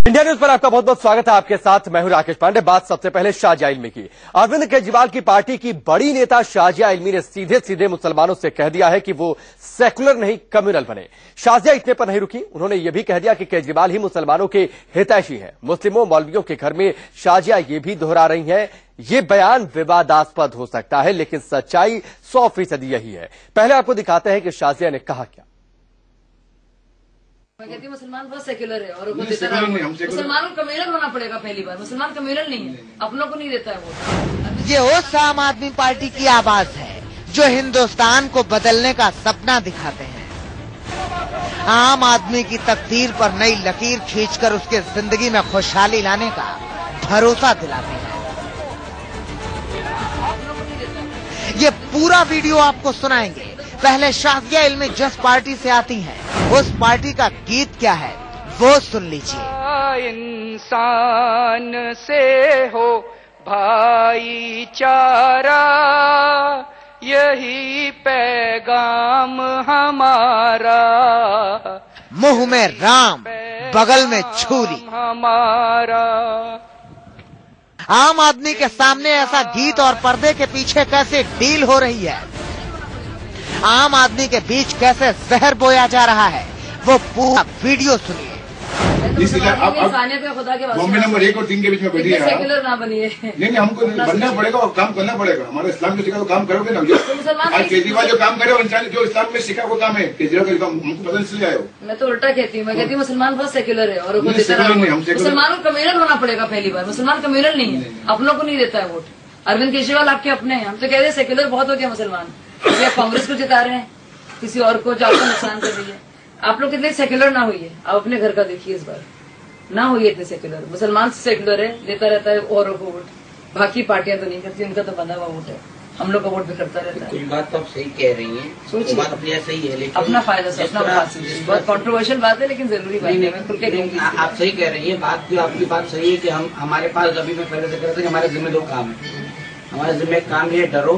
India news पर आपका बहुत बहुत स्वागत है। आपके साथ मैं हूं राकेश पांडे। बात सबसे पहले शाजिया इल्मी की। अरविंद केजरीवाल की पार्टी की बड़ी नेता शाजिया इल्मी ने सीधे सीधे मुसलमानों से कह दिया है कि वो सेकुलर नहीं कम्युनल बने। शाजिया इतने पर नहीं रुकी, उन्होंने यह भी कह दिया कि केजरीवाल ही मुसलमानों के हितैषी हैं। मुस्लिमों मौलवियों के घर में शाजिया ये भी दोहरा रही हैं, ये बयान विवादास्पद हो सकता है लेकिन सच्चाई 100% यही है। पहले आपको दिखाते हैं कि शाजिया ने कहा क्या। मैं कहती हूँ मुसलमान बहुत सेक्युलर है और मुसलमानों को कम्युनल होना पड़ेगा। पहली बार मुसलमान कम्युनल नहीं है, अपनों को नहीं देता है वोट। ये उस आम आदमी पार्टी की आवाज है जो हिंदुस्तान को बदलने का सपना दिखाते हैं। आम आदमी की तकदीर पर नई लकीर खींचकर उसके जिंदगी में खुशहाली लाने का भरोसा दिलाते हैं। ये पूरा वीडियो आपको सुनाएंगे। पहले शाजिया इल्मी जिस पार्टी से आती हैं, उस पार्टी का गीत क्या है वो सुन लीजिए। इंसान से हो भाईचारा, यही पैगाम हमारा। मुंह में राम, बगल में छुरी। हमारा आम आदमी के सामने ऐसा गीत और पर्दे के पीछे कैसे डील हो रही है, आम आदमी के बीच कैसे जहर बोया जा रहा है, वो पूरा वीडियो सुनिए। बॉम्बे नंबर 1 और 3 के बीच में बैठी है। सेक्युलर ना बनिए। नहीं हमको बनना पड़ेगा और काम करना पड़ेगा। हमारे इस्लाम जो सिखा वो काम करोगे ना। आज केजरीवाल जो काम करे वो इंसान जो इस्लाम में सिखा वो काम है। केजरीवाल का काम हमको पता नहीं आया। मैं तो उल्टा कहती हूँ, मैं कहती हूँ मुसलमान बहुत सेक्युलर है और मुसलमानों को कम्युनल होना पड़ेगा। पहली बार मुसलमान कम्युनल नहीं है, अपनों को नहीं देता है वोट। अरविंद केजरीवाल आपके अपने हैं, हम तो कह रहे हैं सेक्युलर बहुत हो गया मुसलमान। आप कांग्रेस को जिता रहे हैं, किसी और को जो आपको नुकसान कर रही है। आप लोग कितने सेक्युलर ना हुई है, आप अपने घर का देखिए इस बार। ना हुई इतने सेक्युलर। मुसलमान सेक्युलर है, देता रहता है औरों को वोट। बाकी पार्टियां तो नहीं करती, उनका तो बंधा हुआ वोट है। हम लोग का वोट भी करता रहता है। कुछ बात तो आप सही कह रही हैं, सोचिए बात अपनी सही है लेकिन अपना फायदा से अपना बात। बहुत कंट्रोवर्शियल बात है लेकिन जरूरी बात है। आप सही कह रही हैं। बात जो आपकी बात सही है कि हम हमारे पास अभी मैं पहले से कह रहा था कि हमारे जिम्मे 2 काम है। हमारे जिम्मे एक काम है डरो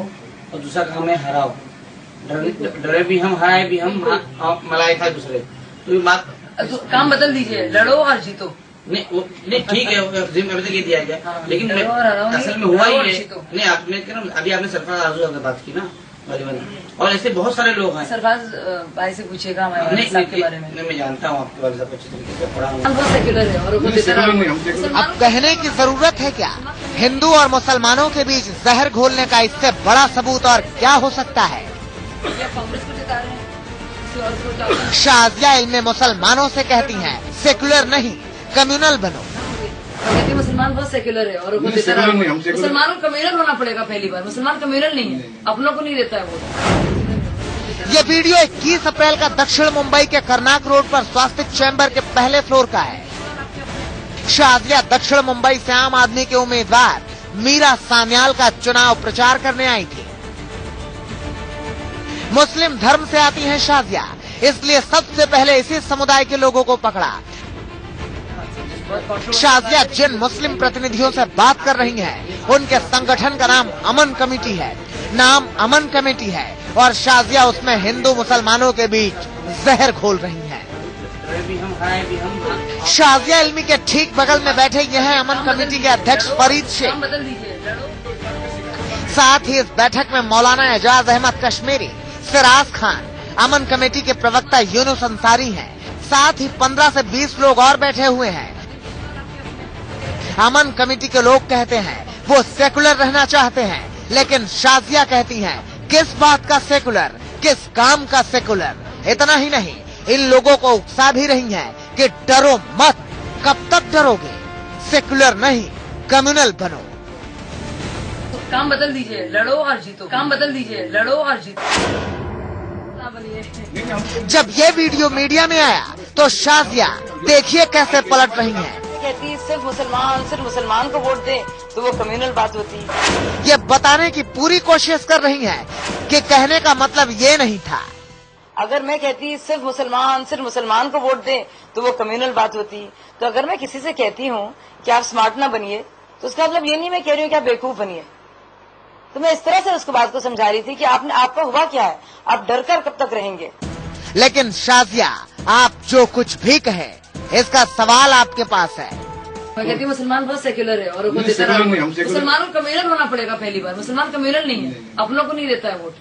और दूसरा काम है हराओ। डरे भी हम, हराए भी हम, मलाए था दूसरे। तो ये बात काम बदल दीजिए, लड़ो और जीतो। नहीं ठीक है, जिम्मे अभी तक ये दिया गया। लेकिन असल में हुआ ही है। नहीं आपने अभी आपने सरफराज आजू से बात की ना, और ऐसे बहुत सारे लोग हैं। सरफराज भाई से पूछेगा हमारे के बारे में। मैं जानता हूँ आपके बारे में अच्छी तरीके से पढ़ा हूँ। बहुत सेक्युलर है और अब कहने की जरूरत है क्या? हिंदू और मुसलमानों के बीच जहर घोलने का इससे बड़ा सबूत और क्या हो सकता है? कांग्रेस को जिता रहे हैं। शाजिया इल्मी मुसलमानों से कहती हैं सेकुलर नहीं कम्युनल बनो। कहती मुसलमान बहुत सेक्युलर है और मुसलमानों को कम्युनल होना पड़ेगा। पहली बार मुसलमान कम्युनल नहीं है, अपनों को नहीं देता है वोट। ये वीडियो 21 अप्रैल का दक्षिण मुंबई के कर्नाक रोड पर स्वास्थ्य चैम्बर के पहले फ्लोर का है। शाजिया दक्षिण मुंबई से आम आदमी के उम्मीदवार मीरा सान्याल का चुनाव प्रचार करने आई थी। मुस्लिम धर्म से आती हैं शाजिया, इसलिए सबसे पहले इसी समुदाय के लोगों को पकड़ा। शाजिया जिन मुस्लिम प्रतिनिधियों से बात कर रही हैं, उनके संगठन का नाम अमन कमेटी है। नाम अमन कमेटी है और शाजिया उसमें हिंदू मुसलमानों के बीच जहर घोल रही हैं। शाजिया इल्मी के ठीक बगल में बैठे ये हैं अमन कमेटी के अध्यक्ष फरीद शेख। साथ ही इस बैठक में मौलाना एजाज अहमद कश्मीरी, सिराज खान, अमन कमेटी के प्रवक्ता यूनुस अंसारी हैं। साथ ही 15 से 20 लोग और बैठे हुए हैं। अमन कमेटी के लोग कहते हैं वो सेकुलर रहना चाहते हैं, लेकिन शाजिया कहती हैं किस बात का सेकुलर, किस काम का सेकुलर। इतना ही नहीं, इन लोगों को उकसा भी रही हैं कि डरो मत। कब तक डरोगे? सेकुलर नहीं कम्युनल बनो। काम बदल दीजिए, लड़ो और जीतो। काम बदल दीजिए, लड़ो और जीतो। जब ये वीडियो मीडिया में आया तो शाजिया देखिए कैसे पलट रही हैं। कहती सिर्फ मुसलमान को वोट दे तो वो कम्युनल बात होती है। ये बताने की पूरी कोशिश कर रही हैं कि कहने का मतलब ये नहीं था। अगर मैं कहती सिर्फ मुसलमान को वोट दे तो वो कम्युनल बात होती। तो अगर मैं किसी से कहती हूँ कि आप स्मार्ट ना बनिए, तो उसका मतलब ये नहीं मैं कह रही हूँ कि आप बेवकूफ बनिए। तो मैं इस तरह से उसको बात को समझा रही थी कि आपका हुआ क्या है, आप डर कर कब तक रहेंगे। लेकिन शाजिया आप जो कुछ भी कहे इसका सवाल आपके पास है। मैं कहती हूँ मुसलमान बहुत सेक्युलर है और उनको देता है। मुसलमानों को कम्युनल होना पड़ेगा पहली बार। मुसलमान कम्युनल नहीं है, अपनों को नहीं देता है वोट।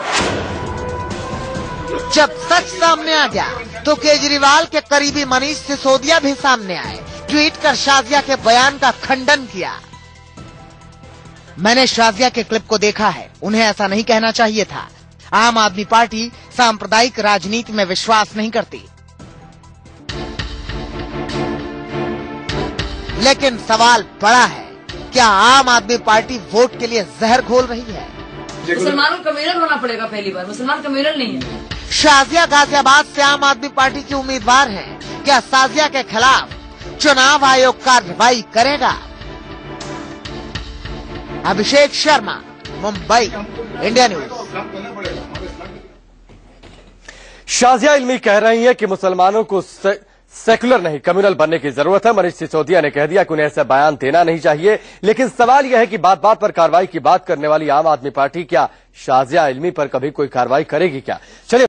जब सच सामने आ गया तो केजरीवाल के करीबी मनीष सिसोदिया भी सामने आए, ट्वीट कर शाजिया के बयान का खंडन किया। मैंने शाजिया के क्लिप को देखा है, उन्हें ऐसा नहीं कहना चाहिए था। आम आदमी पार्टी सांप्रदायिक राजनीति में विश्वास नहीं करती। लेकिन सवाल बड़ा है, क्या आम आदमी पार्टी वोट के लिए जहर घोल रही है? मुसलमानों को कम्युनल होना पड़ेगा पहली बार। मुसलमान कम्युनल नहीं है। शाजिया गाजियाबाद से आम आदमी पार्टी की उम्मीदवार हैं। क्या शाजिया के खिलाफ चुनाव आयोग कार्रवाई करेगा? Abhishek Sharma, Mumbai, India news. शाजिया इल्मी कह रही है कि मुसलमानों को सेकुलर नहीं कम्युनल बनने की जरूरत है। मनीष सिसोदिया ने कह दिया कि उन्हें ऐसा बयान देना नहीं चाहिए। लेकिन सवाल यह है कि बात बात पर कार्रवाई की बात करने वाली आम आदमी पार्टी क्या शाजिया इल्मी पर कभी कोई कार्रवाई करेगी क्या? चलिए